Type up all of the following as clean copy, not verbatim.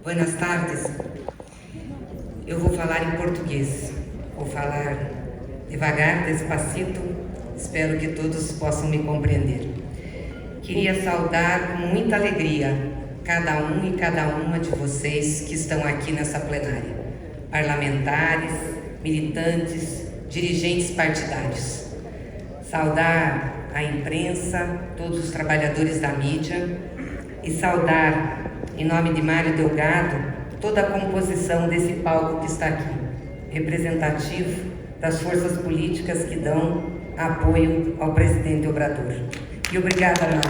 Buenas tardes. Eu vou falar em português. Vou falar devagar, despacito. Espero que todos possam me compreender. Queria saudar com muita alegria cada um e cada uma de vocês que estão aqui nessa plenária. Parlamentares, militantes, dirigentes partidários. Saudar a imprensa, todos os trabalhadores da mídia e saudar, em nome de Mário Delgado, toda a composição desse palco que está aqui, representativo das forças políticas que dão apoio ao presidente Obrador. E obrigada, Mário.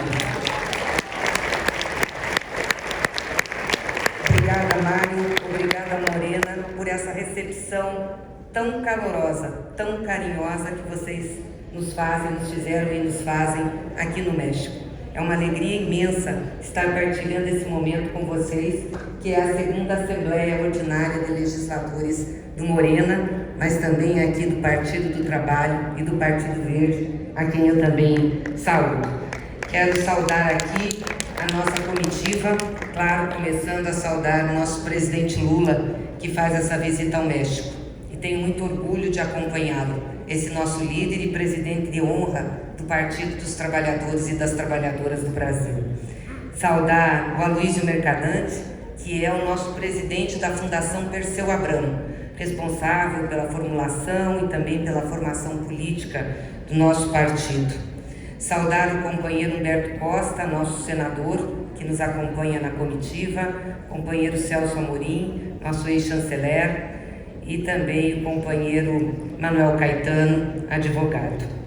Obrigada, Mário. Obrigada, Morena, por essa recepção tão calorosa, tão carinhosa que vocês nos fazem, nos fizeram e nos fazem aqui no México. É uma alegria imensa estar partilhando esse momento com vocês, que é a segunda Assembleia Ordinária de Legisladores do Morena, mas também aqui do Partido do Trabalho e do Partido Verde, a quem eu também saúdo. Quero saudar aqui a nossa comitiva, claro, começando a saudar o nosso presidente Lula, que faz essa visita ao México. E tenho muito orgulho de acompanhá-lo, esse nosso líder e presidente de honra do Partido dos Trabalhadores e das Trabalhadoras do Brasil. Saudar o Aloysio Mercadante, que é o nosso presidente da Fundação Perseu Abramo, responsável pela formulação e também pela formação política do nosso partido. Saudar o companheiro Humberto Costa, nosso senador, que nos acompanha na comitiva, companheiro Celso Amorim, nosso ex-chanceler, e também o companheiro Manuel Caetano, advogado.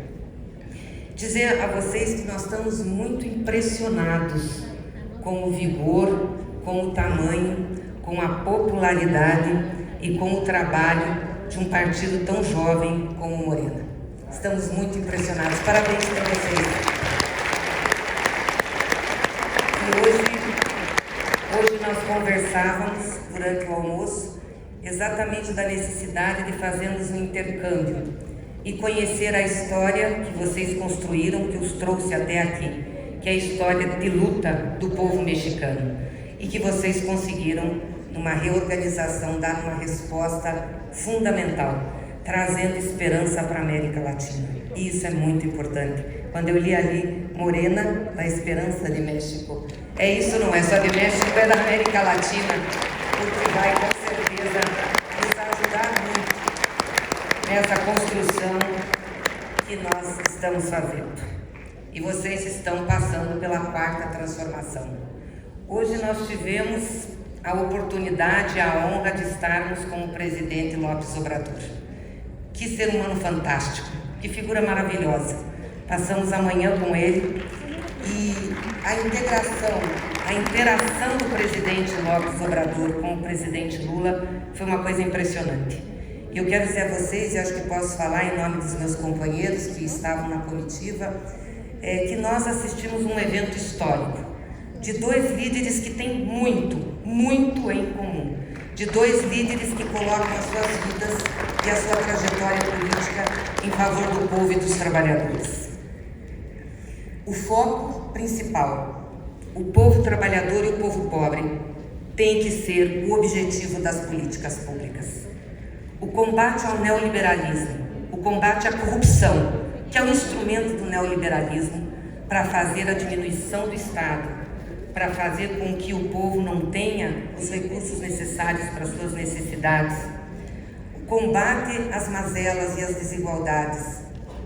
Dizer a vocês que nós estamos muito impressionados com o vigor, com o tamanho, com a popularidade e com o trabalho de um partido tão jovem como o Morena. Estamos muito impressionados. Parabéns para vocês. E hoje nós conversávamos durante o almoço exatamente da necessidade de fazermos um intercâmbio e conhecer a história que vocês construíram, que os trouxe até aqui, que é a história de luta do povo mexicano, e que vocês conseguiram, numa reorganização, dar uma resposta fundamental, trazendo esperança para a América Latina. E isso é muito importante. Quando eu li ali, Morena, da Esperança de México, é isso, não é só de México, é da América Latina, porque vai com certeza nos ajudar muito nessa construção que nós estamos fazendo. E vocês estão passando pela quarta transformação. Hoje nós tivemos a oportunidade e a honra de estarmos com o presidente López Obrador. Que ser humano fantástico, que figura maravilhosa. Passamos a manhã com ele e a interação do presidente López Obrador com o presidente Lula foi uma coisa impressionante. E eu quero dizer a vocês, e acho que posso falar em nome dos meus companheiros que estavam na comitiva, que nós assistimos um evento histórico de dois líderes que têm muito em comum, de dois líderes que colocam as suas vidas e a sua trajetória política em favor do povo e dos trabalhadores. O foco principal, o povo trabalhador e o povo pobre, tem que ser o objetivo das políticas públicas. O combate ao neoliberalismo, o combate à corrupção, que é um instrumento do neoliberalismo para fazer a diminuição do Estado, para fazer com que o povo não tenha os recursos necessários para as suas necessidades. O combate às mazelas e às desigualdades,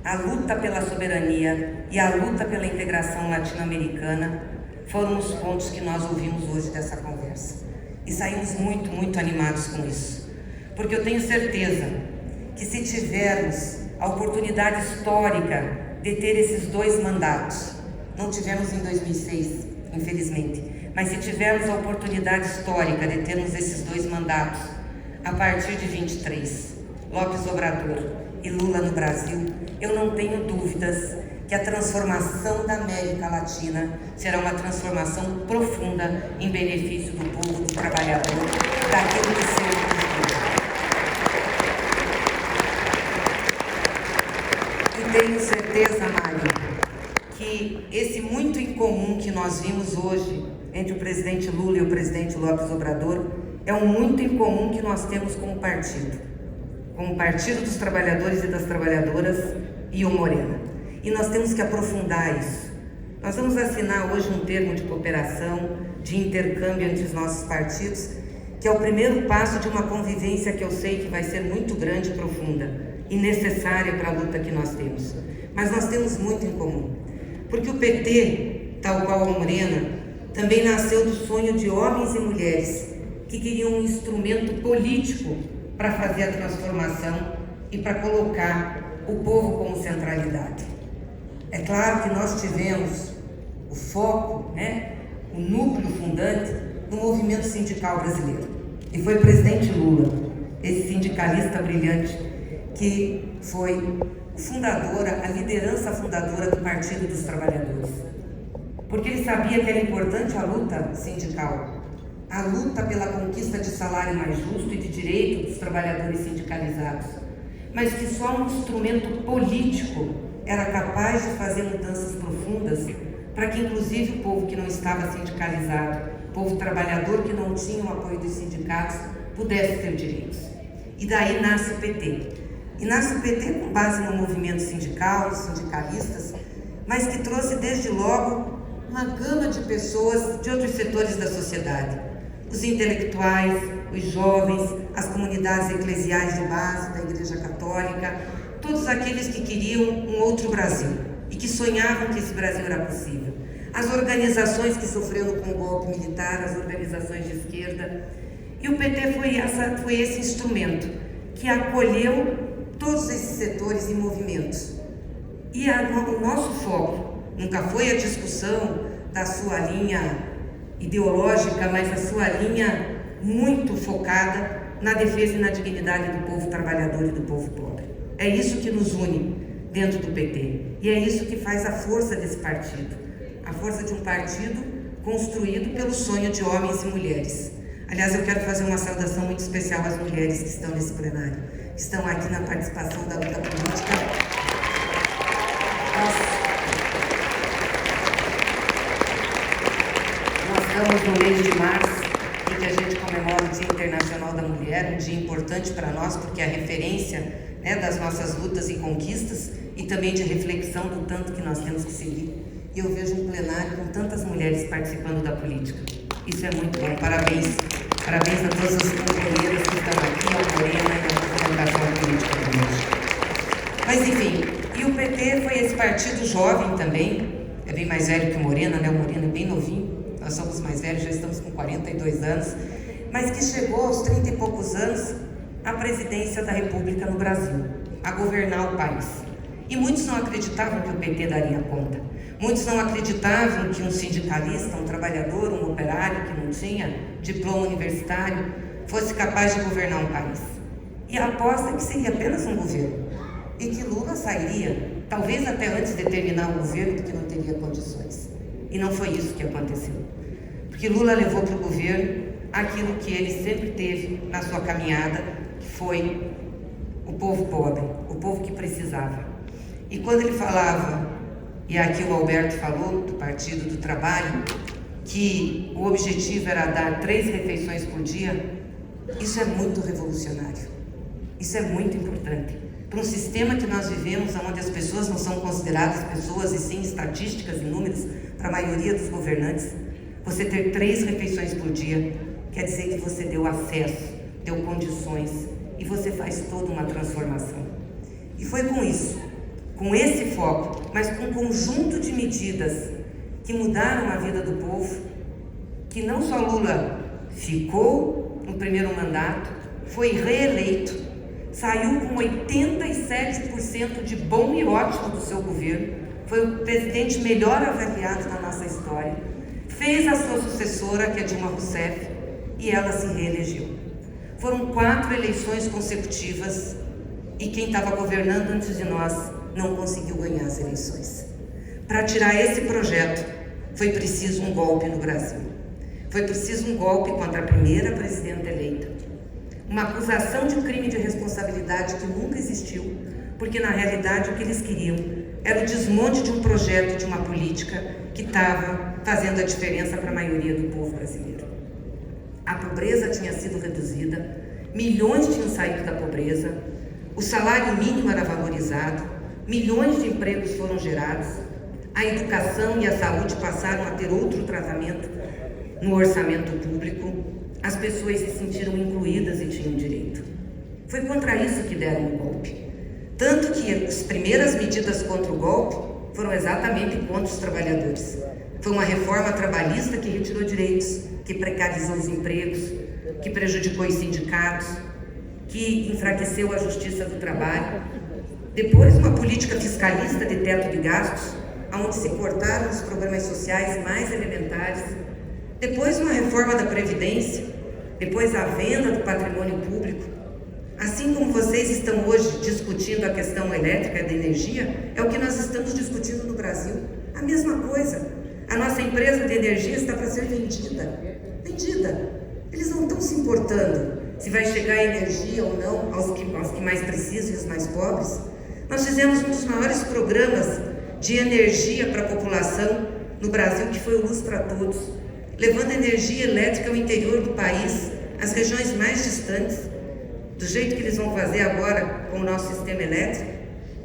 a luta pela soberania e a luta pela integração latino-americana foram os pontos que nós ouvimos hoje dessa conversa. E saímos muito animados com isso. Porque eu tenho certeza que se tivermos a oportunidade histórica de ter esses dois mandatos, não tivemos em 2006, infelizmente, mas se tivermos a oportunidade histórica de termos esses dois mandatos, a partir de 23, López Obrador e Lula no Brasil, eu não tenho dúvidas que a transformação da América Latina será uma transformação profunda em benefício do povo, do trabalhador, daquilo que sempre tenho certeza, Mário, que esse muito em comum que nós vimos hoje entre o presidente Lula e o presidente Lopes Obrador é um muito em comum que nós temos como Partido dos Trabalhadores e das Trabalhadoras e o Morena. E nós temos que aprofundar isso. Nós vamos assinar hoje um termo de cooperação, de intercâmbio entre os nossos partidos, que é o primeiro passo de uma convivência que eu sei que vai ser muito grande, profunda e necessária para a luta que nós temos. Mas nós temos muito em comum, porque o PT, tal qual a Morena, também nasceu do sonho de homens e mulheres que queriam um instrumento político para fazer a transformação e para colocar o povo como centralidade. É claro que nós tivemos o foco, o núcleo fundante do movimento sindical brasileiro. E foi o presidente Lula, esse sindicalista brilhante, que foi o fundador, a liderança fundadora do Partido dos Trabalhadores. Porque ele sabia que era importante a luta sindical, a luta pela conquista de salário mais justo e de direito dos trabalhadores sindicalizados, mas que só um instrumento político era capaz de fazer mudanças profundas para que inclusive o povo que não estava sindicalizado, o povo trabalhador que não tinha o apoio dos sindicatos, pudesse ter direitos. E daí nasce o PT. E nasce o PT com base no movimento sindical, dos sindicalistas, mas que trouxe desde logo uma gama de pessoas de outros setores da sociedade. Os intelectuais, os jovens, as comunidades eclesiais de base da Igreja Católica, todos aqueles que queriam um outro Brasil e que sonhavam que esse Brasil era possível. As organizações que sofreram com o golpe militar, as organizações de esquerda. E o PT foi esse instrumento que acolheu todos esses setores e movimentos. E o nosso foco nunca foi a discussão da sua linha ideológica, mas a sua linha muito focada na defesa e na dignidade do povo trabalhador e do povo pobre. É isso que nos une dentro do PT. E é isso que faz a força desse partido. A força de um partido construído pelo sonho de homens e mulheres. Aliás, eu quero fazer uma saudação muito especial às mulheres que estão nesse plenário, que estão aqui na participação da luta política. Nós estamos no mês de março, em que a gente comemora o Dia Internacional da Mulher, um dia importante para nós, porque é a referência das nossas lutas e conquistas e também de reflexão do tanto que nós temos que seguir. E eu vejo um plenário com tantas mulheres participando da política. Isso é muito bom. Parabéns. Parabéns a todas as companheiras que estão aqui, a Morena e a representação política de hoje. Mas enfim, e o PT foi esse partido jovem também, é bem mais velho que o Morena, O Morena é bem novinho, nós somos mais velhos, já estamos com 42 anos, mas que chegou aos 30 e poucos anos à presidência da República no Brasil, a governar o país. E muitos não acreditavam que o PT daria conta. Muitos não acreditavam que um sindicalista, um trabalhador, um operário que não tinha diploma universitário fosse capaz de governar um país. E a aposta é que seria apenas um governo. E que Lula sairia, talvez até antes de terminar o governo, porque não teria condições. E não foi isso que aconteceu. Porque Lula levou para o governo aquilo que ele sempre teve na sua caminhada, que foi o povo pobre, o povo que precisava. E quando ele falava, e aqui o Alberto falou, do Partido do Trabalho, que o objetivo era dar 3 refeições por dia, isso é muito revolucionário. Isso é muito importante. Para um sistema que nós vivemos, onde as pessoas não são consideradas pessoas, e sim estatísticas e números, para a maioria dos governantes, você ter 3 refeições por dia, quer dizer que você deu acesso, deu condições, e você faz toda uma transformação. E foi com isso, com esse foco, mas com um conjunto de medidas que mudaram a vida do povo, que não só Lula ficou no primeiro mandato, foi reeleito, saiu com 87% de bom e ótimo do seu governo, foi o presidente melhor avaliado da nossa história, fez a sua sucessora, que é Dilma Rousseff, e ela se reelegeu. Foram 4 eleições consecutivas e quem estava governando antes de nós não conseguiu ganhar as eleições. Para tirar esse projeto, foi preciso um golpe no Brasil. Foi preciso um golpe contra a primeira presidenta eleita. Uma acusação de crime de responsabilidade que nunca existiu, porque na realidade o que eles queriam era o desmonte de um projeto, de uma política que estava fazendo a diferença para a maioria do povo brasileiro. A pobreza tinha sido reduzida, milhões tinham saído da pobreza, o salário mínimo era valorizado, milhões de empregos foram gerados, a educação e a saúde passaram a ter outro tratamento no orçamento público, as pessoas se sentiram incluídas e tinham direito. Foi contra isso que deram o golpe. Tanto que as primeiras medidas contra o golpe foram exatamente contra os trabalhadores. Foi uma reforma trabalhista que retirou direitos, que precarizou os empregos, que prejudicou os sindicatos, que enfraqueceu a justiça do trabalho. Depois, uma política fiscalista de teto de gastos, onde se cortaram os programas sociais mais elementares. Depois, uma reforma da Previdência. Depois, a venda do patrimônio público. Assim como vocês estão hoje discutindo a questão elétrica e da energia, é o que nós estamos discutindo no Brasil. A mesma coisa. A nossa empresa de energia está para ser vendida. Eles não estão se importando se vai chegar energia ou não aos que mais precisam e os mais pobres. Nós fizemos um dos maiores programas de energia para a população no Brasil, que foi o Luz para Todos, levando energia elétrica ao interior do país, às regiões mais distantes. Do jeito que eles vão fazer agora com o nosso sistema elétrico,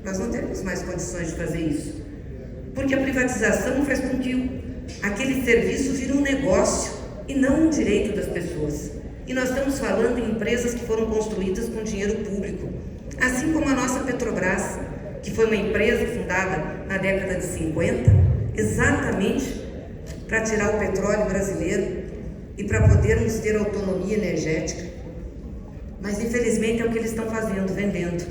nós não temos mais condições de fazer isso. Porque a privatização faz com que aquele serviço vire um negócio e não um direito das pessoas. E nós estamos falando em empresas que foram construídas com dinheiro público, assim como a nossa Petrobras, que foi uma empresa fundada na década de 50, exatamente para tirar o petróleo brasileiro e para podermos ter autonomia energética. Mas infelizmente é o que eles estão fazendo, vendendo.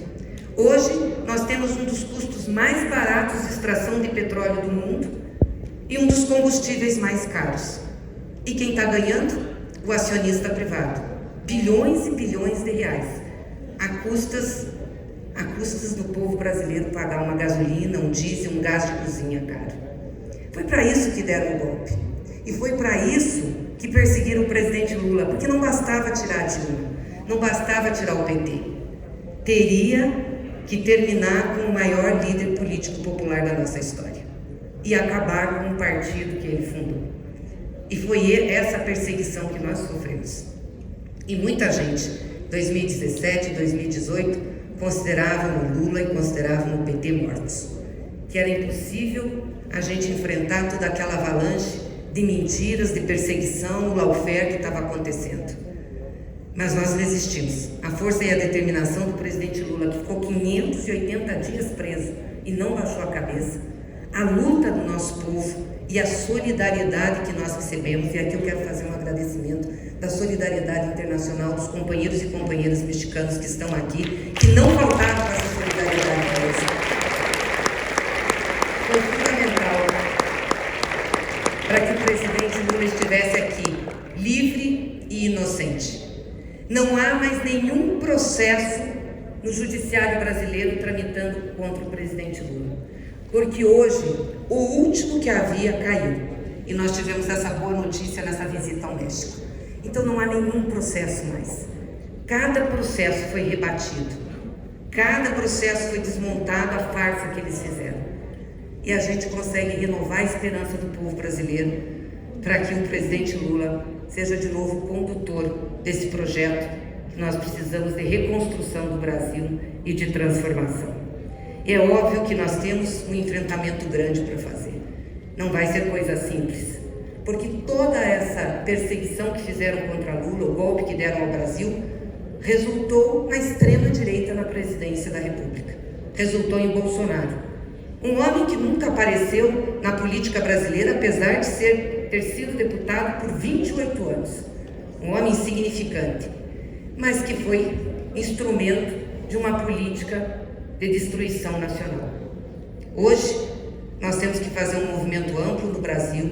Hoje nós temos um dos custos mais baratos de extração de petróleo do mundo e um dos combustíveis mais caros. E quem está ganhando? O acionista privado. Bilhões e bilhões de reais, a custas do povo brasileiro pagar uma gasolina, um diesel, um gás de cozinha caro. Foi para isso que deram o golpe. E foi para isso que perseguiram o presidente Lula, porque não bastava tirar a Dilma, não bastava tirar o PT. Teria que terminar com o maior líder político popular da nossa história e acabar com o partido que ele fundou. E foi essa perseguição que nós sofremos. E muita gente, 2017 e 2018, consideravam o Lula e consideravam o PT mortos. Que era impossível a gente enfrentar toda aquela avalanche de mentiras, de perseguição, o lawfare que estava acontecendo. Mas nós resistimos. A força e a determinação do presidente Lula, que ficou 580 dias preso e não baixou a cabeça, a luta do nosso povo e a solidariedade que nós recebemos, e aqui eu quero fazer um agradecimento da solidariedade internacional dos companheiros e companheiras mexicanos que estão aqui, que não faltaram para essa solidariedade para eles. Foi fundamental para que o presidente Lula estivesse aqui, livre e inocente. Não há mais nenhum processo no judiciário brasileiro tramitando contra o presidente Lula, porque hoje o último que havia caiu, e nós tivemos essa boa notícia nessa visita ao México. Então não há nenhum processo mais. Cada processo foi rebatido, cada processo foi desmontado, a farsa que eles fizeram. E a gente consegue renovar a esperança do povo brasileiro para que o presidente Lula seja de novo o condutor desse projeto que nós precisamos de reconstrução do Brasil e de transformação. É óbvio que nós temos um enfrentamento grande para fazer. Não vai ser coisa simples, porque toda essa perseguição que fizeram contra Lula, o golpe que deram ao Brasil, resultou na extrema-direita na presidência da República. Resultou em Bolsonaro. Um homem que nunca apareceu na política brasileira, apesar de ter sido deputado por 28 anos. Um homem insignificante, mas que foi instrumento de uma política de destruição nacional. Hoje, nós temos que fazer um movimento amplo no Brasil,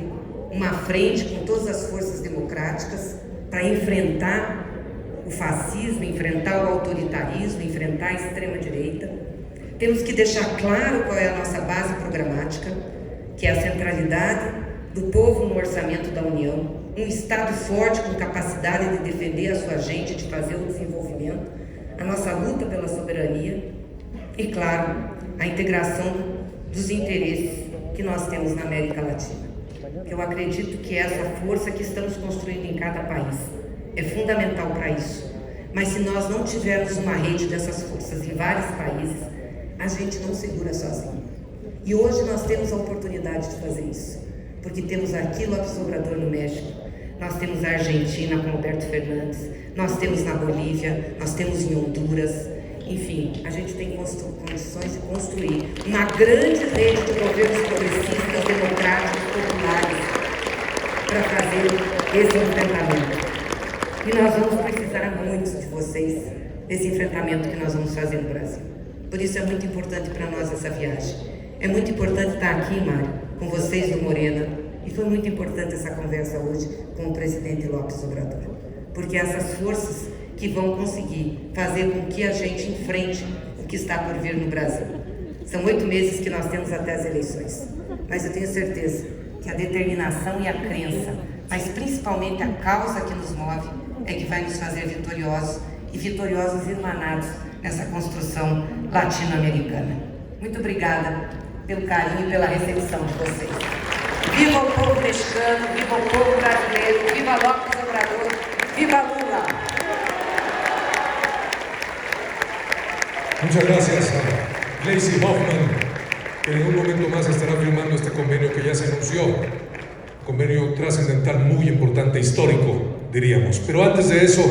uma frente com todas as forças democráticas para enfrentar o fascismo, enfrentar o autoritarismo, enfrentar a extrema-direita. Temos que deixar claro qual é a nossa base programática, que é a centralidade do povo no orçamento da União, um Estado forte com capacidade de defender a sua gente, de fazer o desenvolvimento, a nossa luta pela soberania e, claro, a integração dos interesses que nós temos na América Latina. que eu acredito que é essa força que estamos construindo em cada país. É fundamental para isso. Mas se nós não tivermos uma rede dessas forças em vários países, a gente não segura sozinho. E hoje nós temos a oportunidade de fazer isso, porque temos aqui López Obrador no México, nós temos a Argentina com Alberto Fernandes, nós temos na Bolívia, nós temos em Honduras, enfim, a gente tem condições de construir uma grande rede de governos progressistas, democráticos, populares, para fazer esse enfrentamento. E nós vamos precisar muito de vocês, desse enfrentamento que nós vamos fazer no Brasil. Por isso é muito importante para nós essa viagem. É muito importante estar aqui, Mário, com vocês do Morena, e foi muito importante essa conversa hoje com o presidente López Obrador, porque essas forças que vão conseguir fazer com que a gente enfrente o que está por vir no Brasil. São 8 meses que nós temos até as eleições, mas eu tenho certeza que a determinação e a crença, mas principalmente a causa que nos move, é que vai nos fazer vitoriosos e vitoriosos irmanados nessa construção latino-americana. Muito obrigada pelo carinho e pela recepção de vocês. Viva o povo mexicano, viva o povo brasileiro, viva López Obrador, viva Lula! Muchas gracias a Gleisi Hoffmann, que en un momento más estará firmando este convenio que ya se anunció. Un convenio trascendental muy importante, histórico, diríamos. Pero antes de eso,